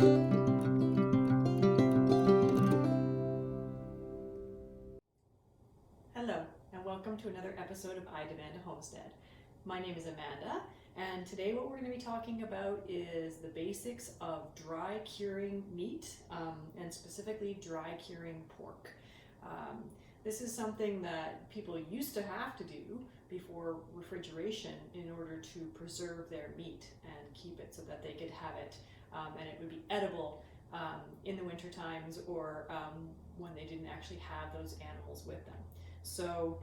Hello, and welcome to another episode of I Demand a Homestead. My name is Amanda, and today what we're going to be talking about is the basics of dry curing meat, and specifically dry curing pork. This is something that people used to have to do before refrigeration in order to preserve their meat and keep it so that they could have it and it would be edible in the winter times or when they didn't actually have those animals with them. So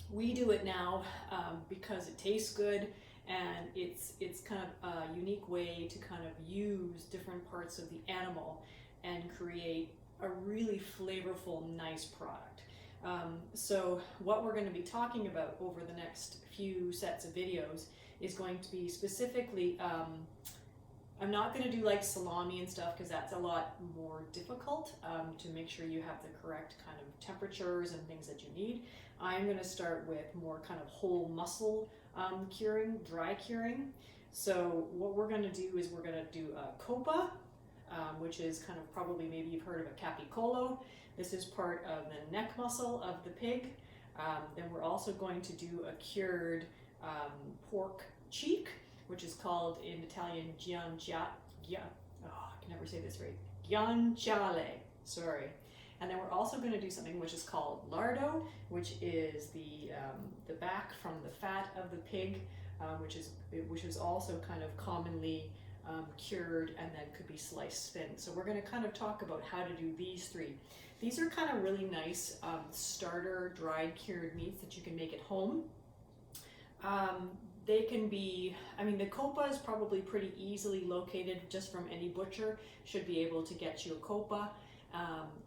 we do it now because it tastes good, and it's kind of a unique way to kind of use different parts of the animal and create a really flavorful, nice product. So what we're going to be talking about over the next few sets of videos is going to be specifically, I'm not going to do like salami and stuff because that's a lot more difficult to make sure you have the correct kind of temperatures and things that you need. I'm going to start with more kind of whole muscle curing, dry curing. So what we're going to do is we're going to do a copa, which is kind of probably maybe you've heard of a capicolo. This is part of the neck muscle of the pig. Then we're also going to do a cured pork cheek, which is called in Italian I can never say this right, guanciale, sorry. And then we're also going to do something which is called lardo, which is the back from the fat of the pig, which is also kind of commonly cured and then could be sliced thin. So we're going to kind of talk about how to do these three. These are kind of really nice starter dried cured meats that you can make at home. They can be, I mean, the copa is probably pretty easily located just from any butcher, should be able to get you a copa,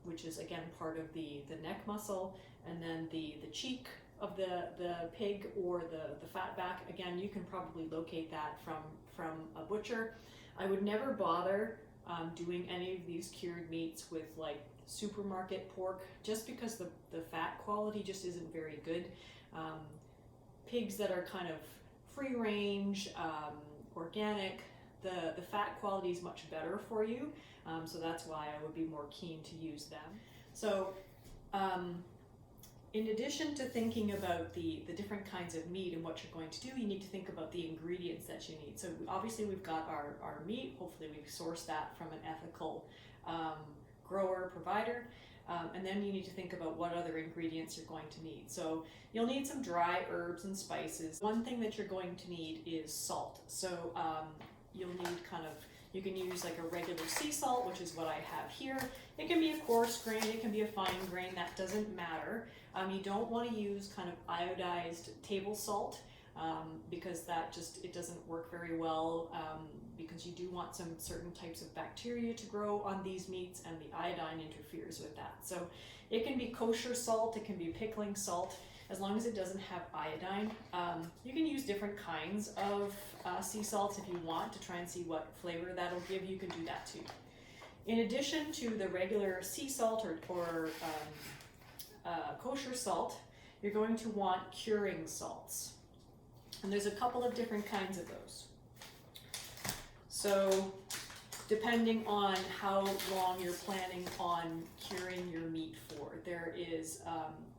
which is again part of the neck muscle, and then the cheek of the pig or the fat back, again, you can probably locate that from a butcher. I would never bother doing any of these cured meats with like supermarket pork, just because the fat quality just isn't very good. Pigs that are kind of free range, organic, the fat quality is much better for you, so that's why I would be more keen to use them. So in addition to thinking about the different kinds of meat and what you're going to do, you need to think about the ingredients that you need. So obviously we've got our meat, hopefully we've sourced that from an ethical grower, provider. And then you need to think about what other ingredients you're going to need. So you'll need some dry herbs and spices. One thing that you're going to need is salt. So you'll need you can use like a regular sea salt, which is what I have here. It can be a coarse grain, it can be a fine grain, that doesn't matter. You don't want to use kind of iodized table salt because it doesn't work very well, because you do want some certain types of bacteria to grow on these meats, and the iodine interferes with that. So it can be kosher salt, it can be pickling salt, as long as it doesn't have iodine. You can use different kinds of sea salts if you want to try and see what flavor that'll give. You can do that too. In addition to the regular sea salt or kosher salt, you're going to want curing salts. And there's a couple of different kinds of those. So depending on how long you're planning on curing your meat for, there is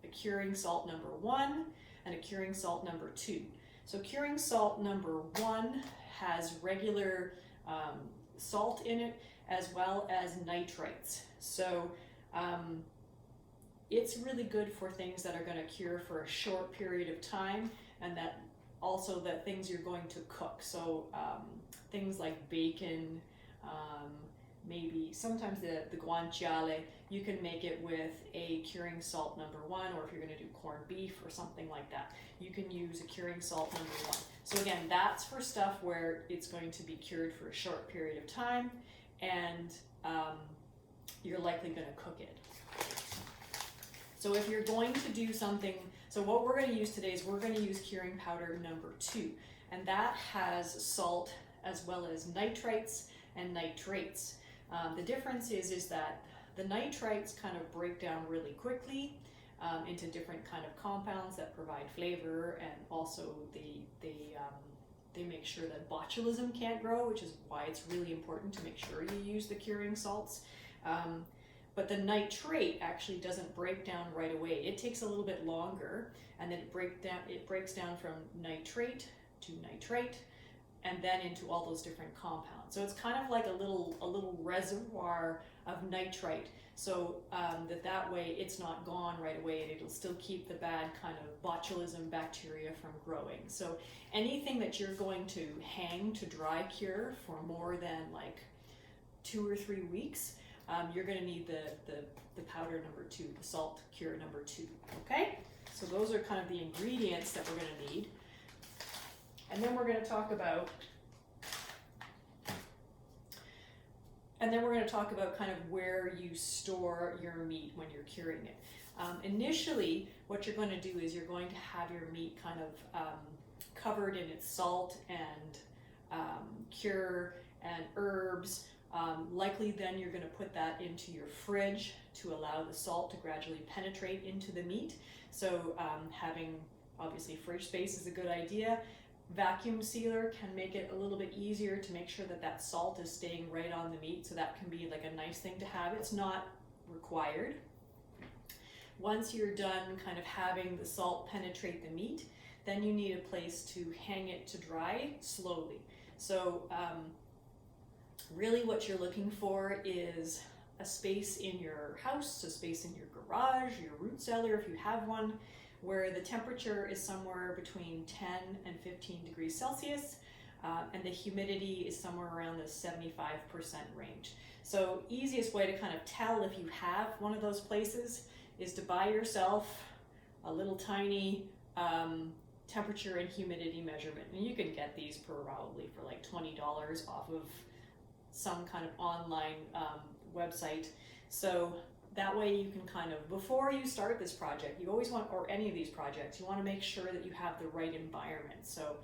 a curing salt number 1 and a curing salt number 2. So curing salt number 1 has regular salt in it as well as nitrites. So it's really good for things that are going to cure for a short period of time, and that also the things you're going to cook. So things like bacon, maybe sometimes the guanciale, you can make it with a curing salt number 1, or if you're going to do corned beef or something like that, you can use a curing salt number 1. So again, that's for stuff where it's going to be cured for a short period of time, and you're likely going to cook it. So if you're going to do something, so what we're going to use today is we're going to use curing powder number 2, and that has salt as well as nitrites and nitrates. The difference is that the nitrites kind of break down really quickly into different kind of compounds that provide flavor, and also they they make sure that botulism can't grow, which is why it's really important to make sure you use the curing salts. But the nitrate actually doesn't break down right away. It takes a little bit longer, and then it breaks down from nitrate to nitrate, and then into all those different compounds. So it's kind of like a little reservoir of nitrite. So that way it's not gone right away, and it'll still keep the bad kind of botulism bacteria from growing. So anything that you're going to hang to dry cure for more than like 2 or 3 weeks, you're going to need the powder number 2, the salt cure number 2. Okay, so those are kind of the ingredients that we're going to need, and then we're going to talk about kind of where you store your meat when you're curing it. Initially, what you're going to do is you're going to have your meat kind of covered in its salt and cure and herbs. Likely then you're going to put that into your fridge to allow the salt to gradually penetrate into the meat. So having obviously fridge space is a good idea. Vacuum sealer can make it a little bit easier to make sure that that salt is staying right on the meat, so that can be like a nice thing to have. It's not required. Once you're done kind of having the salt penetrate the meat, then you need a place to hang it to dry slowly. So really what you're looking for is a space in your house, a space in your garage, your root cellar if you have one, where the temperature is somewhere between 10 and 15 degrees Celsius, and the humidity is somewhere around the 75% range. So easiest way to kind of tell if you have one of those places is to buy yourself a little tiny temperature and humidity measurement. And you can get these probably for like $20 off of some kind of online website. So that way you can kind of, before you start this project, you always want, or any of these projects, you want to make sure that you have the right environment. So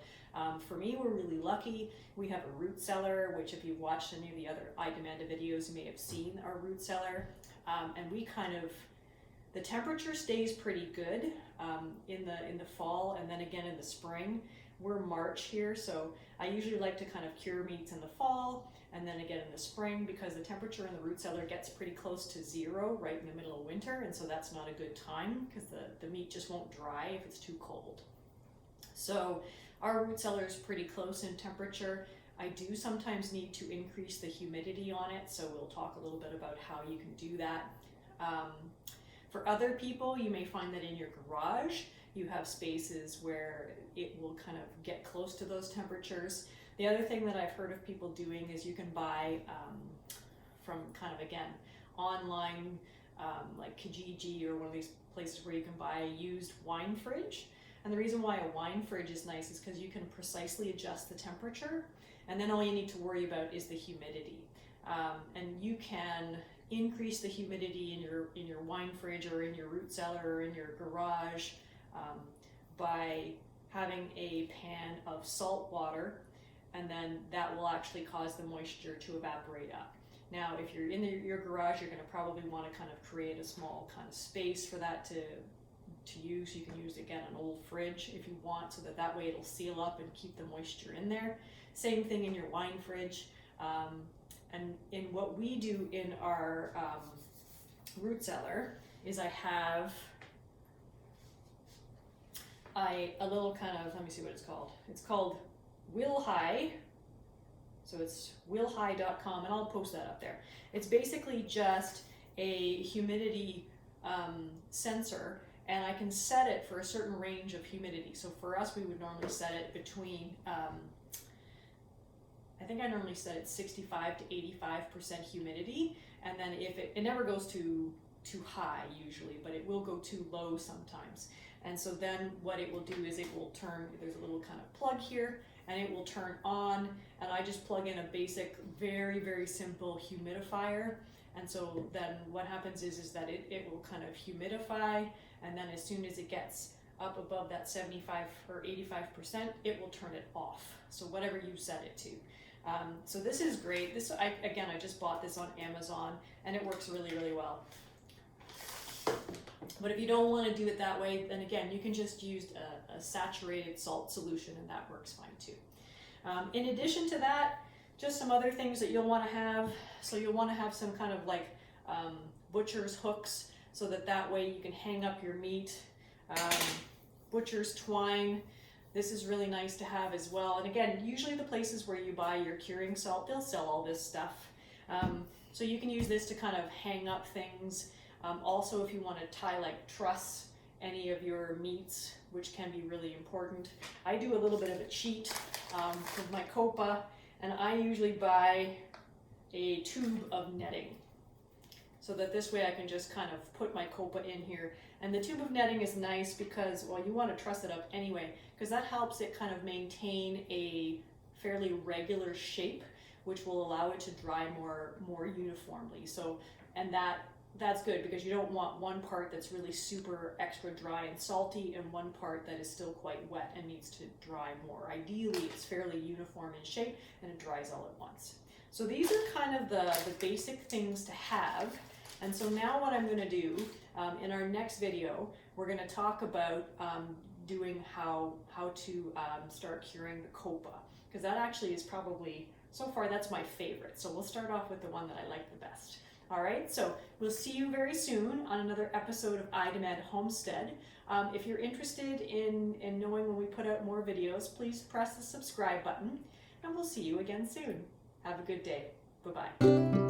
for me, we're really lucky. We have a root cellar, which if you've watched any of the other iDemanda videos, you may have seen our root cellar. And we kind of, the temperature stays pretty good in the fall, and then again in the spring. We're March here, so I usually like to kind of cure meats in the fall and then again in the spring, because the temperature in the root cellar gets pretty close to 0 right in the middle of winter, and so that's not a good time because the meat just won't dry if it's too cold. So our root cellar is pretty close in temperature. I do sometimes need to increase the humidity on it, so we'll talk a little bit about how you can do that. For other people, you may find that in your garage you have spaces where it will kind of get close to those temperatures. The other thing that I've heard of people doing is you can buy from kind of, again, online, like Kijiji or one of these places where you can buy a used wine fridge. And the reason why a wine fridge is nice is because you can precisely adjust the temperature, and then all you need to worry about is the humidity. And you can increase the humidity in your wine fridge or in your root cellar or in your garage by having a pan of salt water, and then that will actually cause the moisture to evaporate up. Now, if you're in your garage, you're going to probably want to kind of create a small kind of space for that to use. You can use, again, an old fridge if you want, so that way it'll seal up and keep the moisture in there. Same thing in your wine fridge. And in what we do in our root cellar is I have a little kind of, let me see what it's called. It's called Willhigh. So it's willhigh.com, and I'll post that up there. It's basically just a humidity sensor, and I can set it for a certain range of humidity. So for us, we would normally set it between, I think I normally set it 65 to 85% humidity, and then if it never goes too high usually, but it will go too low sometimes. And so then what it will do is it will turn, there's a little kind of plug here, and it will turn on, and I just plug in a basic, very, very simple humidifier. And so then what happens is that it will kind of humidify, and then as soon as it gets up above that 75 or 85%, it will turn it off. So whatever you set it to. So this is great. I just bought this on Amazon, and it works really, really well. But if you don't want to do it that way, then again, you can just use a saturated salt solution, and that works fine too. In addition to that, just some other things that you'll want to have. So you'll want to have some kind of like butcher's hooks, so that way you can hang up your meat. Butcher's twine. This is really nice to have as well. And again, usually the places where you buy your curing salt, they'll sell all this stuff. So you can use this to kind of hang up things. Also, if you want to tie like truss any of your meats, which can be really important. I do a little bit of a cheat with my copa, and I usually buy a tube of netting, so that this way I can just kind of put my copa in here. And the tube of netting is nice because, well, you want to truss it up anyway, because that helps it kind of maintain a fairly regular shape, which will allow it to dry more uniformly. So, and that's good, because you don't want one part that's really super extra dry and salty and one part that is still quite wet and needs to dry more. Ideally, it's fairly uniform in shape and it dries all at once. So these are kind of the basic things to have. And so now what I'm going to do in our next video, we're going to talk about doing how to start curing the copa, because that actually is probably, so far, that's my favorite. So we'll start off with the one that I like the best. All right, so we'll see you very soon on another episode of iDemand Homestead. If you're interested in knowing when we put out more videos, please press the subscribe button, and we'll see you again soon. Have a good day. Bye-bye.